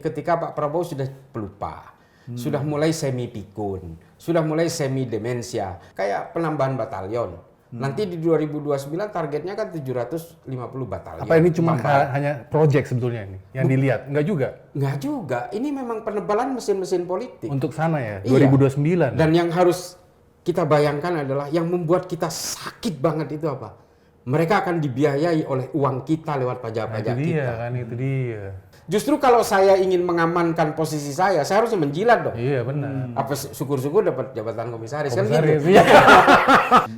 Ketika Pak Prabowo sudah pelupa, sudah mulai semi pikun, sudah mulai semi demensia, kayak penambahan batalion. Nanti di 2029 targetnya kan 750 batalion. Apa ini cuma hanya proyek sebetulnya ini yang dilihat? Enggak juga? Enggak juga. Ini memang penebalan mesin-mesin politik. Untuk sana ya, Iya. 2029. Dan yang harus kita bayangkan adalah yang membuat kita sakit banget itu apa? Mereka akan dibiayai oleh uang kita lewat pajak-pajak kita. Itu dia. Justru kalau saya ingin mengamankan posisi saya harusnya menjilat dong. Iya benar. Apa syukur-syukur dapat jabatan komisaris kan Komisaris, gitu. iya.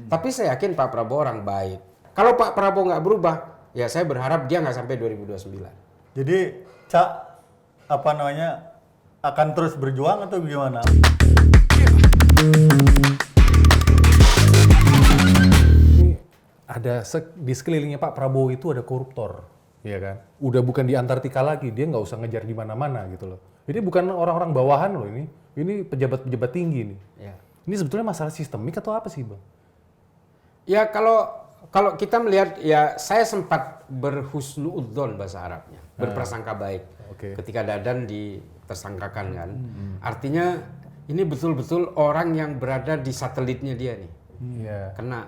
Tapi saya yakin Pak Prabowo orang baik. Kalau Pak Prabowo nggak berubah, ya saya berharap dia nggak sampai 2029. Jadi, Cak, akan terus berjuang atau gimana? Ini ada di sekelilingnya Pak Prabowo itu ada koruptor. Iya kan? Udah bukan di Antartika lagi, dia nggak usah ngejar di mana-mana gitu loh. Ini bukan orang-orang bawahan loh ini pejabat-pejabat tinggi nih. Ya. Ini sebetulnya masalah sistemik atau apa sih, Bang? Ya kalau kita melihat, ya saya sempat berhusnuudzon bahasa Arabnya, berprasangka baik. Oke. Ketika Dadan ditersangkakan kan. Artinya ini betul-betul orang yang berada di satelitnya dia nih. Iya. Kena.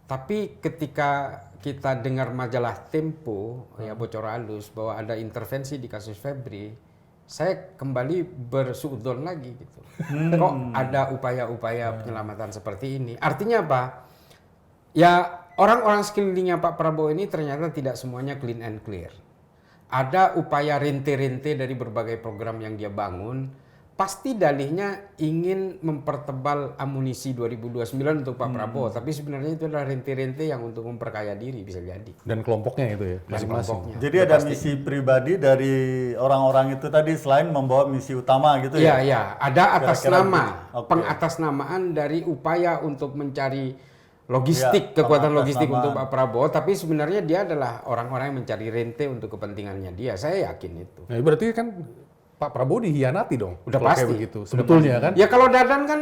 Tapi ketika kita dengar majalah Tempo, ya bocor halus bahwa ada intervensi di kasus Febri, saya kembali bersuudzon lagi gitu. Kok ada upaya-upaya penyelamatan seperti ini? Artinya apa? Ya orang-orang sekelilingnya Pak Prabowo ini ternyata tidak semuanya clean and clear. Ada upaya rente-rente dari berbagai program yang dia bangun. Pasti dalihnya ingin mempertebal amunisi 2029 untuk Pak Prabowo, tapi sebenarnya itu adalah rente-rente yang untuk memperkaya diri, bisa jadi. Dan kelompoknya itu ya, masing-masing. Jadi ada misi pribadi dari orang-orang itu tadi selain membawa misi utama gitu ya? Iya, ada atas Kira-kira nama, Oke. pengatasnamaan dari upaya untuk mencari logistik, kekuatan logistik untuk Pak Prabowo, tapi sebenarnya dia adalah orang-orang yang mencari rente untuk kepentingannya dia. Saya yakin itu. Nah, berarti kan Pak Prabowo dihianati dong. Udah kalau pasti. kayak begitu. Sebetulnya kan. Ya kalau Dadan kan,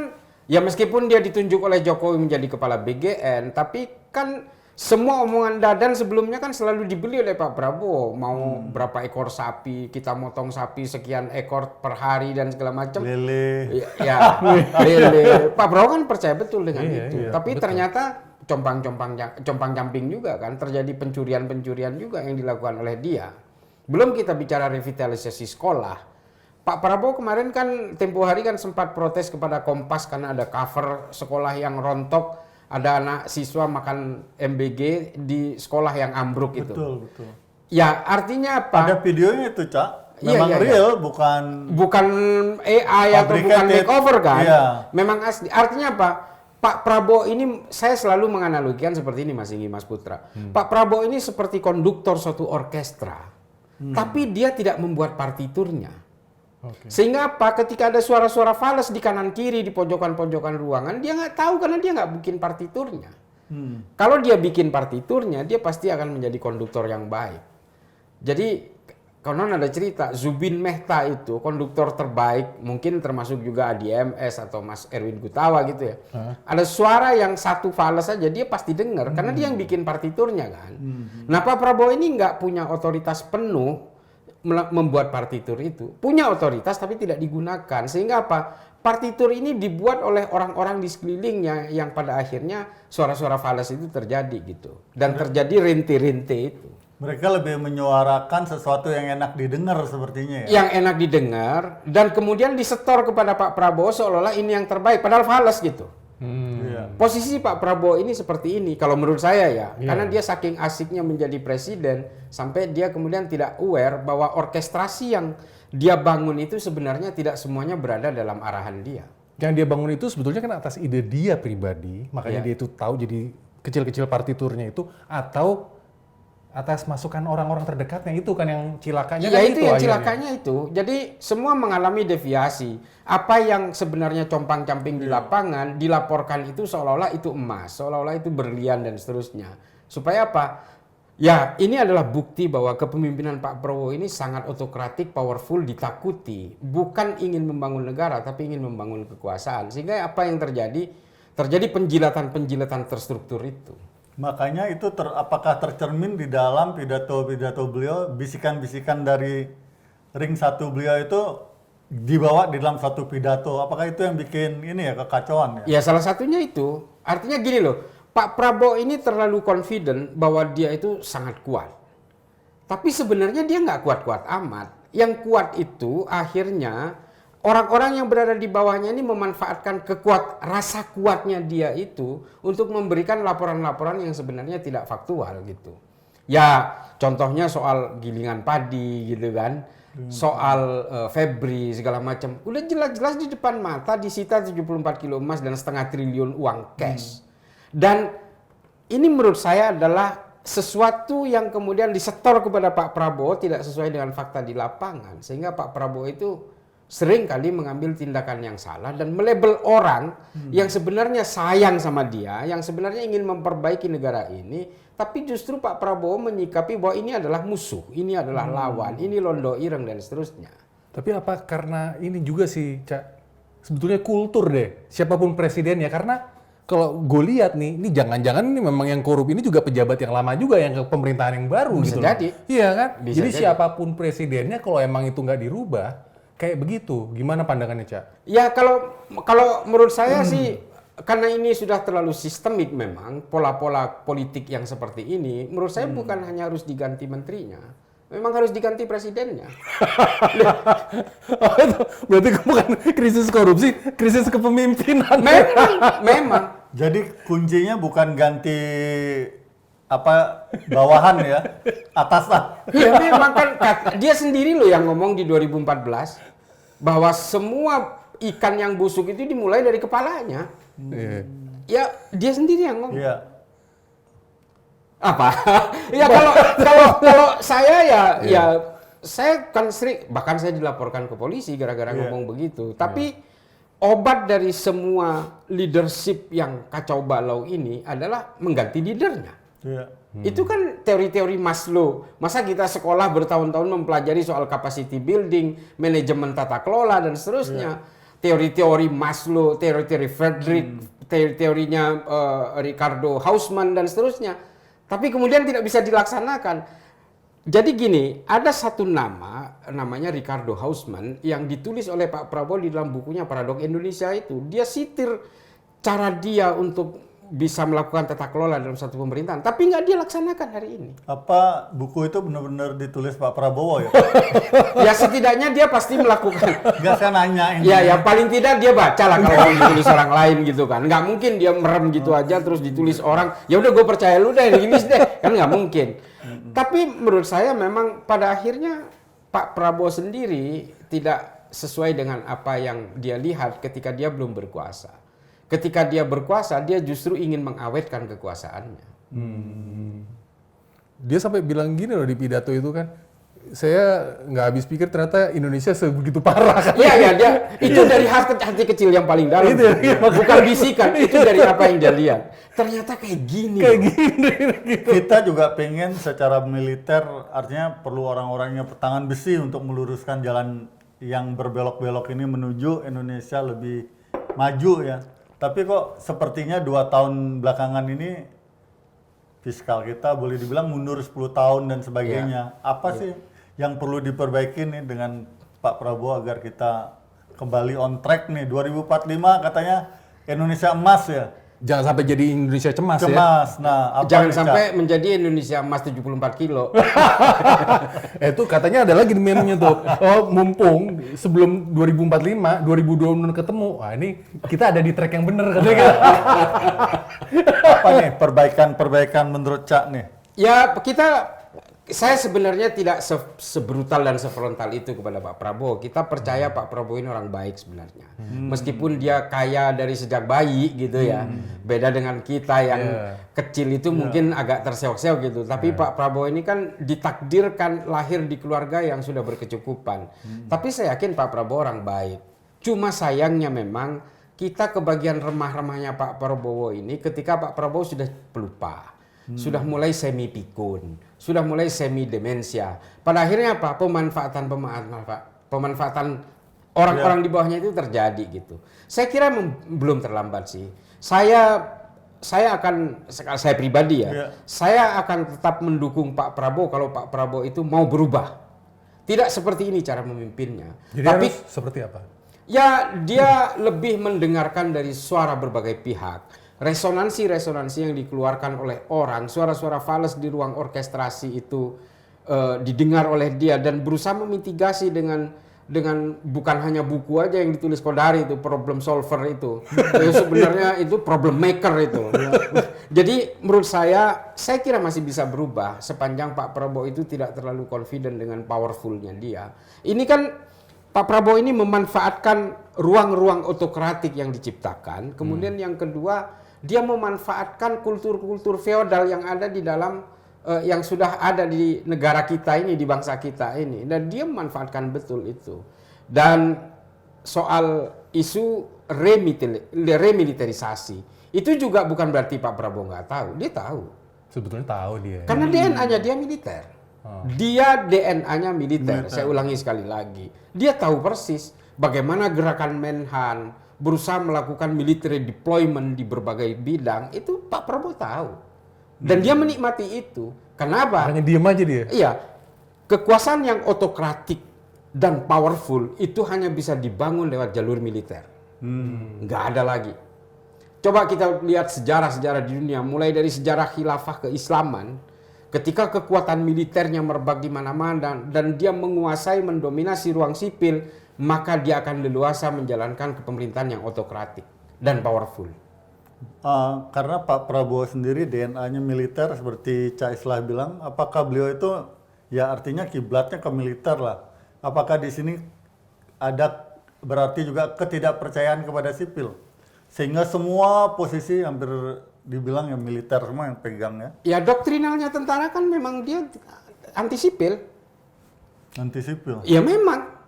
ya meskipun dia ditunjuk oleh Jokowi menjadi kepala BGN, tapi kan semua omongan Dadan sebelumnya kan selalu dibeli oleh Pak Prabowo. Mau berapa ekor sapi, kita motong sapi sekian ekor per hari dan segala macam. Lele. Ya, lele. Pak Prabowo kan percaya betul dengan itu. Iya, Tapi betul. ternyata compang-camping juga kan, terjadi pencurian-pencurian juga yang dilakukan oleh dia. Belum kita bicara revitalisasi sekolah. Pak Prabowo kemarin kan tempo hari kan sempat protes kepada Kompas karena ada cover sekolah yang rontok, ada anak siswa makan MBG di sekolah yang ambruk itu. Betul. Ya artinya apa? Ada videonya itu, Cak. Iya, Memang iya, real, bukan AI atau bukan fabricated. makeover kan? Iya. Memang asli. Artinya apa? Pak Prabowo ini, saya selalu menganalogikan seperti ini Mas Inggi, Mas Putra. Pak Prabowo ini seperti konduktor suatu orkestra, tapi dia tidak membuat partiturnya. Oke. Sehingga apa? Ketika ada suara-suara fals di kanan kiri, di pojokan-pojokan ruangan, dia nggak tahu karena dia nggak bikin partiturnya. Kalau dia bikin partiturnya, dia pasti akan menjadi konduktor yang baik. Jadi, konon ada cerita, Zubin Mehta itu konduktor terbaik, mungkin termasuk juga Adi MS atau Mas Erwin Gutawa gitu ya. Ada suara yang satu fals saja, dia pasti dengar, karena dia yang bikin partiturnya kan. Nah, Pak Prabowo ini nggak punya otoritas penuh membuat partitur itu. Punya otoritas tapi tidak digunakan. Sehingga apa? Partitur ini dibuat oleh orang-orang di sekelilingnya yang pada akhirnya suara-suara fals itu terjadi gitu. Dan terjadi rente-rente itu. mereka lebih menyuarakan sesuatu yang enak didengar sepertinya ya. Yang enak didengar dan kemudian disetor kepada Pak Prabowo seolah-olah ini yang terbaik padahal fals gitu. Iya. Posisi Pak Prabowo ini seperti ini kalau menurut saya ya, karena dia saking asiknya menjadi presiden sampai dia kemudian tidak aware bahwa orkestrasi yang dia bangun itu sebenarnya tidak semuanya berada dalam arahan dia. Yang dia bangun itu sebetulnya kan atas ide dia pribadi, makanya dia itu tahu jadi kecil-kecil partiturnya itu, atau atas masukan orang-orang terdekatnya itu kan yang cilakanya. Ya kan itu yang akhirnya. cilakanya itu. Jadi semua mengalami deviasi. Apa yang sebenarnya compang-camping di lapangan dilaporkan itu seolah-olah itu emas, seolah-olah itu berlian dan seterusnya. Supaya apa? Ya ini adalah bukti bahwa kepemimpinan Pak Prabowo ini sangat otokratik, powerful, ditakuti. Bukan ingin membangun negara tapi ingin membangun kekuasaan. Sehingga apa yang terjadi? Terjadi penjilatan-penjilatan terstruktur itu. Makanya itu apakah tercermin di dalam pidato-pidato beliau, bisikan-bisikan dari ring 1 beliau itu dibawa di dalam satu pidato. Apakah itu yang bikin ini ya kekacauan ya? Ya salah satunya itu. Artinya gini loh, Pak Prabowo ini terlalu confident bahwa dia itu sangat kuat. Tapi sebenarnya dia nggak kuat-kuat amat. Yang kuat itu akhirnya orang-orang yang berada di bawahnya ini memanfaatkan rasa kuatnya dia itu untuk memberikan laporan-laporan yang sebenarnya tidak faktual gitu. Ya contohnya soal gilingan padi gitu kan. Soal Febri segala macam. Udah jelas-jelas di depan mata disita 74 kilo emas dan setengah triliun uang cash. Dan ini menurut saya adalah sesuatu yang kemudian disetor kepada Pak Prabowo tidak sesuai dengan fakta di lapangan. Sehingga Pak Prabowo itu sering kali mengambil tindakan yang salah dan melabel orang yang sebenarnya sayang sama dia, yang sebenarnya ingin memperbaiki negara ini, tapi justru Pak Prabowo menyikapi bahwa ini adalah musuh, ini adalah lawan, ini londo ireng dan seterusnya. Tapi apa karena ini juga sih, Cak, sebetulnya kultur deh, siapapun presidennya, karena kalau gue lihat nih, ini jangan-jangan ini memang yang korup ini juga pejabat yang lama juga, yang ke pemerintahan yang baru Bisa gitu jadi. loh. Iya kan? Bisa jadi jadi. siapapun presidennya kalau emang itu nggak dirubah, kayak begitu. Gimana pandangannya, Cak? Ya kalau menurut saya sih, karena ini sudah terlalu sistemik memang, pola-pola politik yang seperti ini, menurut saya bukan hanya harus diganti menterinya, memang harus diganti presidennya. Oh, itu berarti bukan krisis korupsi, krisis kepemimpinan. Memang. Jadi kuncinya bukan ganti bawahan ya, atasan. Ya memang kan dia sendiri loh yang ngomong di 2014 bahwa semua ikan yang busuk itu dimulai dari kepalanya. Ya dia sendiri yang ngomong. Iya. Apa? Ya kalau saya ya saya kan sering, bahkan saya dilaporkan ke polisi gara-gara ngomong begitu. Tapi obat dari semua leadership yang kacau balau ini adalah mengganti leadernya. Iya. Itu kan teori-teori Maslow. Masa kita sekolah bertahun-tahun mempelajari soal capacity building, manajemen tata kelola dan seterusnya. Teori-teori Maslow, teori-teori Frederick, teori-teorinya Ricardo Hausmann dan seterusnya. Tapi kemudian tidak bisa dilaksanakan. Jadi gini, ada satu namanya Ricardo Hausmann yang ditulis oleh Pak Prabowo di dalam bukunya Paradoks Indonesia itu. Dia sitir cara dia untuk bisa melakukan tata kelola dalam satu pemerintahan, tapi nggak dia laksanakan hari ini. Apa buku itu benar-benar ditulis Pak Prabowo ya? Ya setidaknya dia pasti melakukan. Nggak, saya nanya ini. Ya paling tidak dia baca lah kalau ditulis orang lain gitu kan. Nggak mungkin dia merem gitu aja terus ditulis orang. Ya udah gue percaya lu deh, tulis deh. Kan nggak mungkin. Tapi menurut saya memang pada akhirnya Pak Prabowo sendiri tidak sesuai dengan apa yang dia lihat ketika dia belum berkuasa. Ketika dia berkuasa, dia justru ingin mengawetkan kekuasaannya. Dia sampai bilang gini loh di pidato itu kan, saya nggak habis pikir ternyata Indonesia sebegitu parah kan. Iya, dia itu dari hati kecil yang paling dalam. Bukan bisikan, itu dari apa yang dia lihat. Ternyata kayak gini. Kita juga pengen secara militer, artinya perlu orang-orang yang bertangan besi untuk meluruskan jalan yang berbelok-belok ini menuju Indonesia lebih maju ya. Tapi kok sepertinya 2 tahun belakangan ini fiskal kita boleh dibilang mundur 10 tahun dan sebagainya. Apa sih yang perlu diperbaiki nih dengan Pak Prabowo agar kita kembali on track nih? 2045 katanya Indonesia emas ya. Jangan sampai jadi Indonesia cemas ya. Nah, apa Jangan nih, sampai Cak? menjadi Indonesia emas 74 kilo. Itu katanya ada lagi di meme-nya tuh. Oh, mumpung sebelum 2045, 2020 ketemu. Wah, ini kita ada di track yang bener katanya. Apa nih perbaikan menurut Cak nih? Ya saya sebenarnya tidak sebrutal dan sefrontal itu kepada Pak Prabowo. Kita percaya Pak Prabowo ini orang baik sebenarnya. Meskipun dia kaya dari sejak bayi gitu ya. Beda dengan kita yang kecil itu mungkin agak terseok-seok gitu. Tapi Pak Prabowo ini kan ditakdirkan lahir di keluarga yang sudah berkecukupan. Tapi saya yakin Pak Prabowo orang baik. Cuma sayangnya memang kita kebagian remah-remahnya Pak Prabowo ini ketika Pak Prabowo sudah pelupa. Sudah mulai semi pikun, sudah mulai semi demensia. Pada akhirnya apa? Pemanfaatan orang-orang di bawahnya itu terjadi gitu. Saya kira belum terlambat sih. Saya pribadi ya, saya akan tetap mendukung Pak Prabowo kalau Pak Prabowo itu mau berubah. Tidak seperti ini cara memimpinnya. Jadi Tapi harus seperti apa? ya dia lebih mendengarkan dari suara berbagai pihak. Resonansi-resonansi yang dikeluarkan oleh orang, suara-suara fals di ruang orkestrasi itu didengar oleh dia dan berusaha memitigasi dengan bukan hanya buku aja yang ditulis Kodari itu problem solver itu. Sebenarnya itu problem maker itu. Jadi menurut saya kira masih bisa berubah sepanjang Pak Prabowo itu tidak terlalu confident dengan powerfulnya dia. Ini kan Pak Prabowo ini memanfaatkan ruang-ruang otokratik yang diciptakan. Kemudian yang kedua, dia memanfaatkan kultur-kultur feodal yang ada di dalam yang sudah ada di negara kita ini, di bangsa kita ini, dan dia memanfaatkan betul itu. Dan soal isu remilitarisasi itu juga bukan berarti Pak Prabowo nggak tahu, dia tahu. Sebetulnya tahu dia. Karena DNA-nya dia militer. Dia DNA-nya militer. Saya ulangi sekali lagi. Dia tahu persis bagaimana gerakan Menhan berusaha melakukan military deployment di berbagai bidang. Itu Pak Prabowo tahu. Dan dia menikmati itu. Kenapa? Hanya diem aja dia. Iya. Kekuasaan yang otokratik dan powerful itu hanya bisa dibangun lewat jalur militer. Nggak ada lagi. Coba kita lihat sejarah-sejarah di dunia. Mulai dari sejarah khilafah keislaman. Ketika kekuatan militernya merebak di mana-mana dan dia menguasai, mendominasi ruang sipil, maka dia akan leluasa menjalankan kepemerintahan yang otokratik dan powerful. Karena Pak Prabowo sendiri DNA-nya militer seperti Cak Islah bilang, apakah beliau itu ya artinya kiblatnya ke militer lah. Apakah di sini ada berarti juga ketidakpercayaan kepada sipil? Sehingga semua posisi hampir dibilang yang militer semua yang pegangnya. Ya doktrinalnya tentara kan memang dia anti sipil. Anti sipil. Ya memang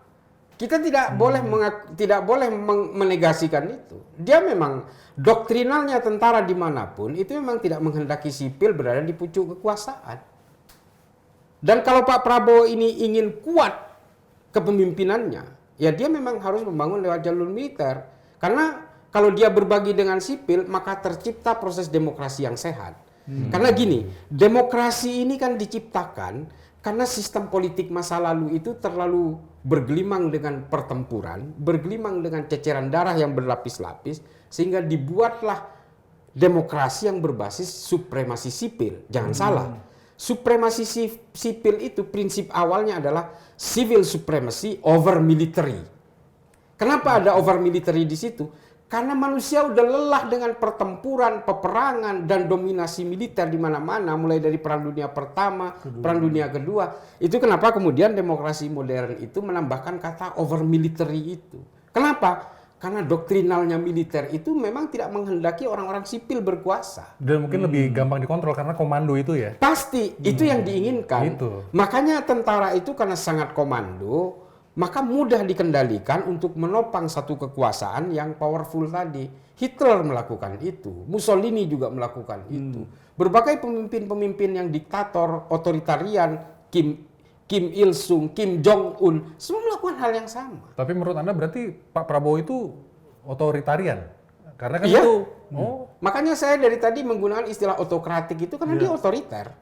kita tidak boleh menegasikan itu. Dia memang doktrinalnya tentara dimanapun itu memang tidak menghendaki sipil berada di pucuk kekuasaan. Dan kalau Pak Prabowo ini ingin kuat kepemimpinannya, ya dia memang harus membangun lewat jalur militer. Karena kalau dia berbagi dengan sipil, maka tercipta proses demokrasi yang sehat. Karena gini, demokrasi ini kan diciptakan karena sistem politik masa lalu itu terlalu bergelimang dengan pertempuran, bergelimang dengan ceceran darah yang berlapis-lapis, sehingga dibuatlah demokrasi yang berbasis supremasi sipil. Jangan salah, supremasi sipil itu prinsip awalnya adalah civil supremacy over military. Kenapa ada over military di situ? Karena manusia udah lelah dengan pertempuran, peperangan, dan dominasi militer di mana-mana, mulai dari Perang Dunia Pertama, Perang Dunia Kedua. Itu kenapa kemudian demokrasi modern itu menambahkan kata over military itu. Kenapa? Karena doktrinalnya militer itu memang tidak menghendaki orang-orang sipil berkuasa. Dan mungkin lebih gampang dikontrol karena komando itu ya. Pasti, itu yang diinginkan. Itu. Makanya tentara itu karena sangat komando, maka mudah dikendalikan untuk menopang satu kekuasaan yang powerful tadi. Hitler melakukan itu, Mussolini juga melakukan itu. Berbagai pemimpin-pemimpin yang diktator, otoritarian, Kim Il-sung, Kim Jong-un, semua melakukan hal yang sama. Tapi menurut Anda berarti Pak Prabowo itu otoritarian? Karena kan Iya. itu... Makanya saya dari tadi menggunakan istilah otokratik itu karena dia otoriter.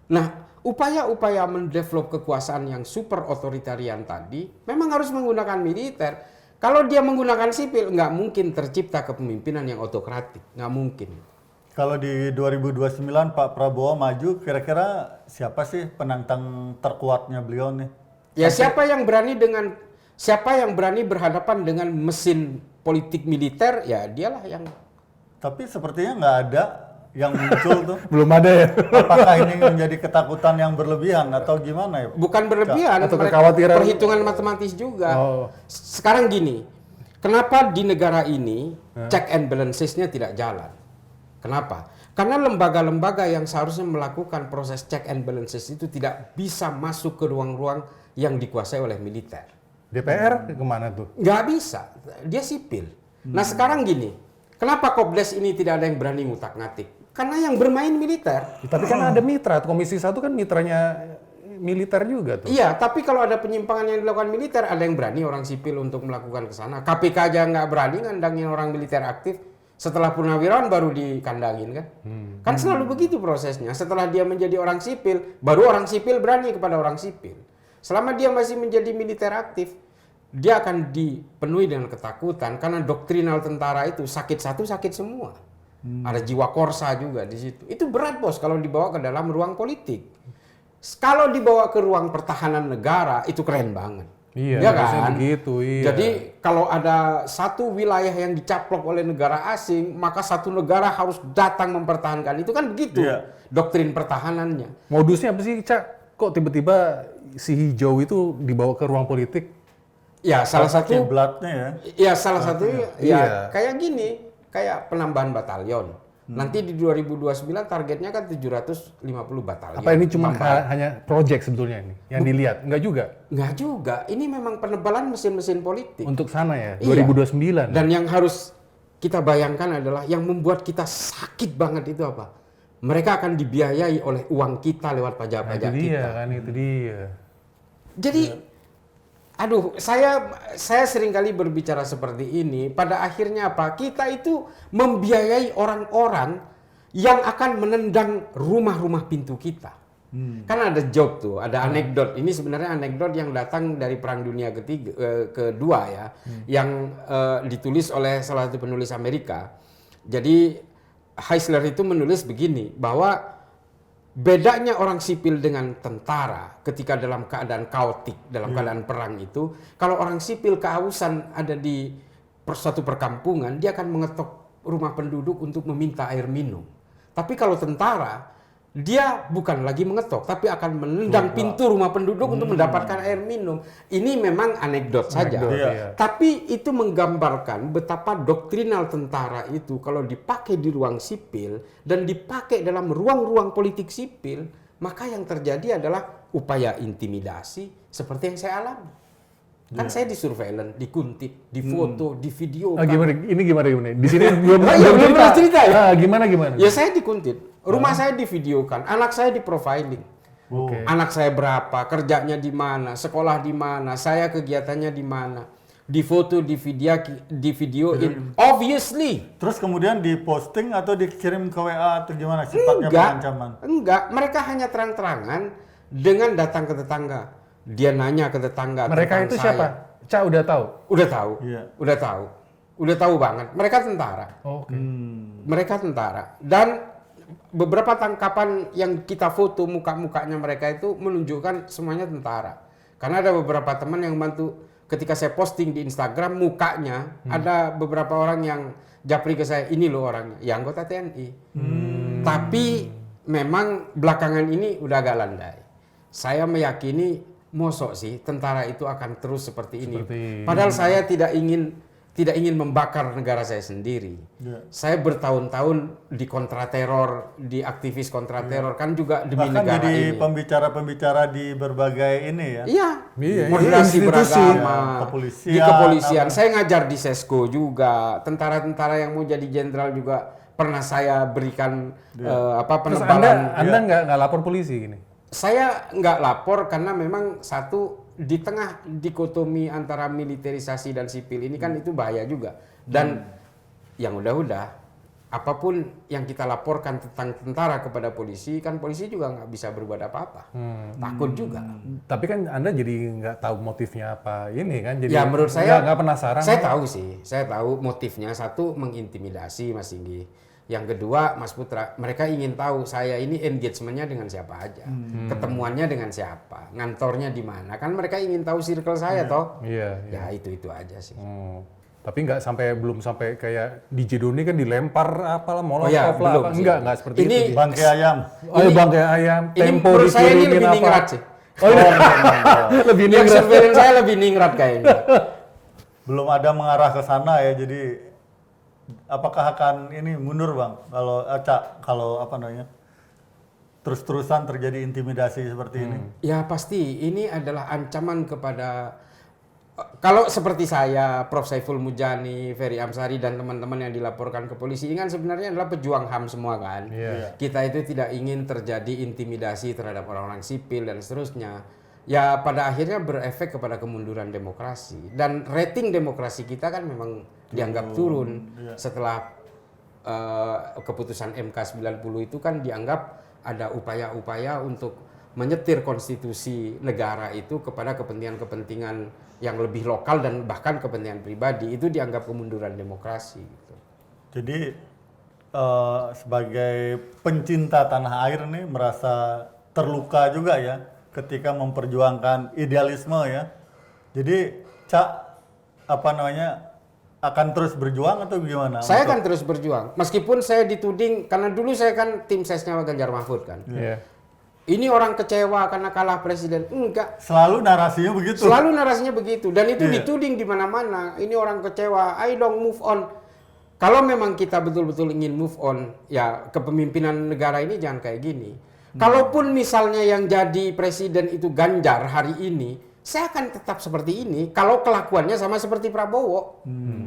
Nah, upaya-upaya mendevelop kekuasaan yang super otoritarian tadi memang harus menggunakan militer. Kalau dia menggunakan sipil, nggak mungkin tercipta kepemimpinan yang otokratik. Nggak mungkin. Kalau di 2029 Pak Prabowo maju, kira-kira siapa sih penantang terkuatnya beliau nih? Ya siapa yang berani berhadapan dengan mesin politik militer, ya dialah yang... Tapi sepertinya nggak ada yang muncul tuh. Belum ada ya? Apakah ini menjadi ketakutan yang berlebihan atau gimana ya? Bukan berlebihan, Atau kekhawatiran. perhitungan matematis juga. Oh. Sekarang gini, kenapa di negara ini check and balancesnya tidak jalan? Kenapa? Karena lembaga-lembaga yang seharusnya melakukan proses check and balances itu tidak bisa masuk ke ruang-ruang yang dikuasai oleh militer. DPR kemana tuh? Nggak bisa, dia sipil. Nah sekarang gini, kenapa Kopdes ini tidak ada yang berani ngutak-ngatik? Karena yang bermain militer. Tapi kan ada mitra, Komisi 1 kan mitranya militer juga tuh. Iya, tapi kalau ada penyimpangan yang dilakukan militer, ada yang berani orang sipil untuk melakukan ke sana. KPK aja nggak berani ngandangin orang militer aktif. Setelah purnawirawan baru dikandangin kan. Kan selalu begitu prosesnya. Setelah dia menjadi orang sipil, baru orang sipil berani kepada orang sipil. Selama dia masih menjadi militer aktif, dia akan dipenuhi dengan ketakutan karena doktrinal tentara itu sakit satu sakit semua. Ada jiwa korsa juga di situ. Itu berat bos kalau dibawa ke dalam ruang politik. Kalau dibawa ke ruang pertahanan negara itu keren banget. Iya, ya harusnya kan? begitu, iya. Jadi kalau ada satu wilayah yang dicaplok oleh negara asing, maka satu negara harus datang mempertahankan. Itu kan begitu doktrin pertahanannya. Modusnya apa sih, Cak? Kok tiba-tiba si hijau itu dibawa ke ruang politik? Ya salah satu kiblatnya ya. Ya salah satunya Iya. ya kayak gini, kayak penambahan batalion. Nanti di 2029 targetnya kan 750 batalion. Apa ini cuma hanya project sebetulnya ini yang dilihat? Enggak juga. Enggak juga. Ini memang penebalan mesin-mesin politik. Untuk sana ya, Iya. 2029. Dan yang harus kita bayangkan adalah yang membuat kita sakit banget itu apa? Mereka akan dibiayai oleh uang kita lewat Nah, pajak-pajak itu dia kita. kan, itu dia. Jadi, aduh, saya seringkali berbicara seperti ini. Pada akhirnya apa? Kita itu membiayai orang-orang yang akan menendang rumah-rumah pintu kita. Kan ada joke tuh, ada anekdot. Ini sebenarnya anekdot yang datang dari Perang Dunia kedua ya, yang ditulis oleh salah satu penulis Amerika. Jadi Heisler itu menulis begini, bahwa bedanya orang sipil dengan tentara ketika dalam keadaan kaotik, dalam keadaan perang itu, kalau orang sipil kehausan ada di suatu perkampungan, dia akan mengetok rumah penduduk untuk meminta air minum. Tapi kalau tentara, dia bukan lagi mengetok, tapi akan menendang pintu rumah penduduk untuk mendapatkan air minum. Ini memang anekdot saja. Iya. Tapi itu menggambarkan betapa doktrinal tentara itu kalau dipakai di ruang sipil dan dipakai dalam ruang-ruang politik sipil, maka yang terjadi adalah upaya intimidasi seperti yang saya alami. Kan saya di surveillance, dikuntip, difoto, divideo. Gimana? Ini gimana? Di sini belum belum cerita ya. Gimana? Ya saya dikuntip. Rumah saya divideokan, anak saya diprofiling. Oke. Anak saya berapa, kerjanya di mana, sekolah di mana, saya kegiatannya di mana. Difoto, divideoin. Obviously. Terus kemudian diposting atau dikirim ke WA atau gimana sifatnya pengancaman? Enggak, mereka hanya terang-terangan dengan datang ke tetangga. Dia nanya ke tetangga. Mereka tentang itu saya. siapa? Cak udah tahu? Udah tahu. Iya. Udah tahu banget. Mereka tentara. Oke. Mereka tentara. Dan beberapa tangkapan yang kita foto muka-mukanya mereka itu menunjukkan semuanya tentara. Karena ada beberapa teman yang bantu ketika saya posting di Instagram mukanya, ada beberapa orang yang japri ke saya, ini loh orangnya, ya anggota TNI. Tapi memang belakangan ini udah agak landai. Saya meyakini mosok sih tentara itu akan terus seperti ini. Padahal saya tidak ingin membakar negara saya sendiri. Saya bertahun-tahun di kontrateror, di aktivis kontrateror, kan juga demi Bahkan negara jadi ini. pembicara-pembicara di berbagai ini ya. Iya, Iya, moderasi institusi. beragama, Kepolisian, di kepolisian. Saya ngajar di Sesko juga, tentara-tentara yang mau jadi jenderal juga pernah saya berikan Terus penebalan. Anda nggak lapor polisi gini? Saya nggak lapor karena memang satu di tengah dikotomi antara militerisasi dan sipil ini kan itu bahaya juga. Dan yang udah-udah, apapun yang kita laporkan tentang tentara kepada polisi, kan polisi juga nggak bisa berbuat apa-apa. Takut juga. Tapi kan Anda jadi nggak tahu motifnya apa ini kan? Jadi Ya menurut saya nggak penasaran. Saya tahu sih, saya tahu motifnya. Satu, mengintimidasi Mas Singgi. Yang kedua, Mas Putra, mereka ingin tahu saya ini engagementnya dengan siapa aja, ketemuannya dengan siapa, ngantornya di mana. Kan mereka ingin tahu circle saya toh. Iya. Ya itu aja sih. Tapi belum sampai kayak di Jedoni kan dilempar apalah molotov ya, lah belum apa. sih. Enggak seperti Ini itu. Bangkai ayam. Bangkai ayam, Ini tempo menurut saya ini diturunin lebih apa. ningrat sih. Lebih Yang ningrat. surveillance saya lebih ningrat kayaknya. Belum ada mengarah ke sana ya, jadi apakah akan ini mundur Bang kalau Cak, kalau apa namanya terus-terusan terjadi intimidasi seperti ini? Ya pasti ini adalah ancaman kepada, kalau seperti saya, Prof. Saiful Mujani, Ferry Amsari dan teman-teman yang dilaporkan ke polisi, ini kan sebenarnya adalah pejuang HAM semua kan. Kita itu tidak ingin terjadi intimidasi terhadap orang-orang sipil dan seterusnya. Ya pada akhirnya berefek kepada kemunduran demokrasi, dan rating demokrasi kita kan memang dianggap turun setelah keputusan MK 90 itu kan dianggap ada upaya-upaya untuk menyetir konstitusi negara itu kepada kepentingan-kepentingan yang lebih lokal dan bahkan kepentingan pribadi, itu dianggap kemunduran demokrasi. Gitu. Jadi sebagai pencinta tanah air nih merasa terluka juga ya ketika memperjuangkan idealisme ya. Jadi Cak akan terus berjuang atau gimana? Saya akan terus berjuang, meskipun saya dituding, karena dulu saya kan tim sesnya Ganjar Mahfud kan. Iya. Ini orang kecewa karena kalah presiden. Enggak. Selalu narasinya begitu. Selalu narasinya begitu. Dan itu Iya. dituding di mana-mana. Ini orang kecewa, ayo dong move on. Kalau memang kita betul-betul ingin move on, ya kepemimpinan negara ini jangan kayak gini. Kalaupun misalnya yang jadi presiden itu Ganjar hari ini, saya akan tetap seperti ini. Kalau kelakuannya sama seperti Prabowo,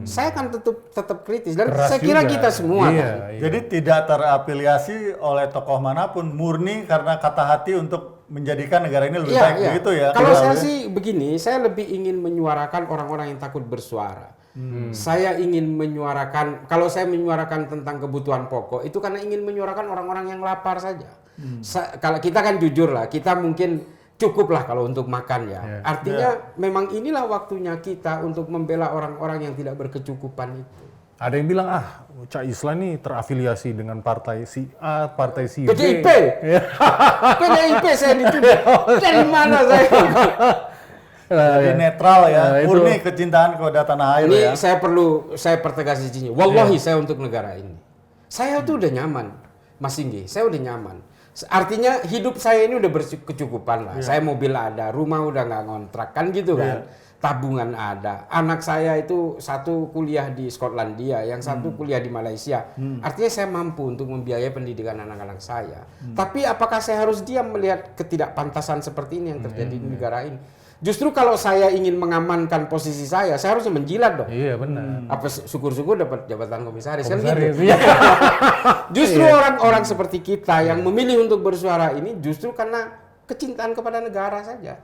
saya akan tetap kritis. Dan Keras saya kira juga. kita semua Iya, kan. iya. Jadi tidak terafiliasi oleh tokoh manapun, murni karena kata hati untuk menjadikan negara ini lebih baik begitu ya. Kalau Kurang saya lebih. sih begini, saya lebih ingin menyuarakan orang-orang yang takut bersuara. Saya ingin menyuarakan, kalau saya menyuarakan tentang kebutuhan pokok, itu karena ingin menyuarakan orang-orang yang lapar saja. Kalau kita kan jujur lah, kita mungkin cukup lah kalau untuk makan ya. Yeah. Artinya memang inilah waktunya kita untuk membela orang-orang yang tidak berkecukupan itu. Ada yang bilang, Cak Islah nih terafiliasi dengan partai si A, partai si B. PDIP? Iya. PDIP saya dituduh. Dari mana saya? Jadi netral ya, Nah, itu. murni kecintaan kepada tanah air Ini ya. saya pertegas di sini. Wallahi saya untuk negara ini. Saya tuh udah nyaman, Mas Singgi. Saya udah nyaman. Artinya hidup saya ini udah berkecukupan lah. Saya mobil ada, rumah udah nggak ngontrak kan gitu kan. Tabungan ada. Anak saya itu satu kuliah di Skotlandia, yang satu kuliah di Malaysia. Artinya saya mampu untuk membiayai pendidikan anak-anak saya. Tapi apakah saya harus diam melihat ketidakpantasan seperti ini yang terjadi di negara ini? Justru kalau saya ingin mengamankan posisi saya harusnya menjilat dong. Iya benar. Apa syukur-syukur dapat jabatan komisaris kan Komisaris, gitu. iya. Justru orang-orang seperti kita yang memilih untuk bersuara ini justru karena kecintaan kepada negara saja.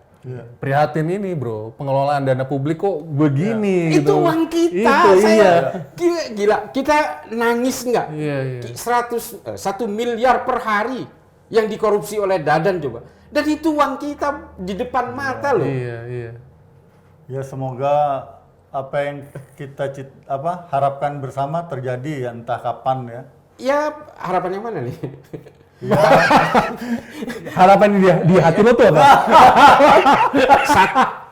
Prihatin ini bro, pengelolaan dana publik kok begini Itu gitu. uang kita. Itu, Saya iya. gila. Kita nangis nggak? Iya, iya. 1 miliar per hari yang dikorupsi oleh Dadan coba. Dan itu uang kita di depan mata loh. Iya, iya. Ya semoga apa yang kita harapkan bersama terjadi ya entah kapan ya. Ya harapannya mana nih? Harapan di hati lo tuh apa?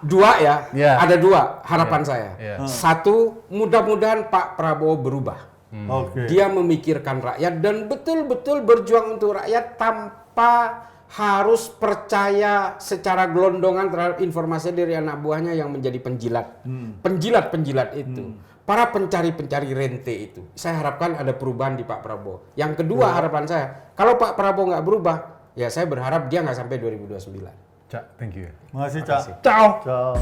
Dua ya, Iya. ada dua harapan saya. Iya. Satu, mudah-mudahan Pak Prabowo berubah. Oke. Dia memikirkan rakyat dan betul-betul berjuang untuk rakyat tanpa harus percaya secara gelondongan terhadap informasi dari anak buahnya yang menjadi penjilat. Penjilat-penjilat itu. Para pencari-pencari rente itu. Saya harapkan ada perubahan di Pak Prabowo. Yang kedua harapan saya, kalau Pak Prabowo nggak berubah, ya saya berharap dia nggak sampai 2029. Cak, thank you. Makasih Cak. Ciao. Ciao.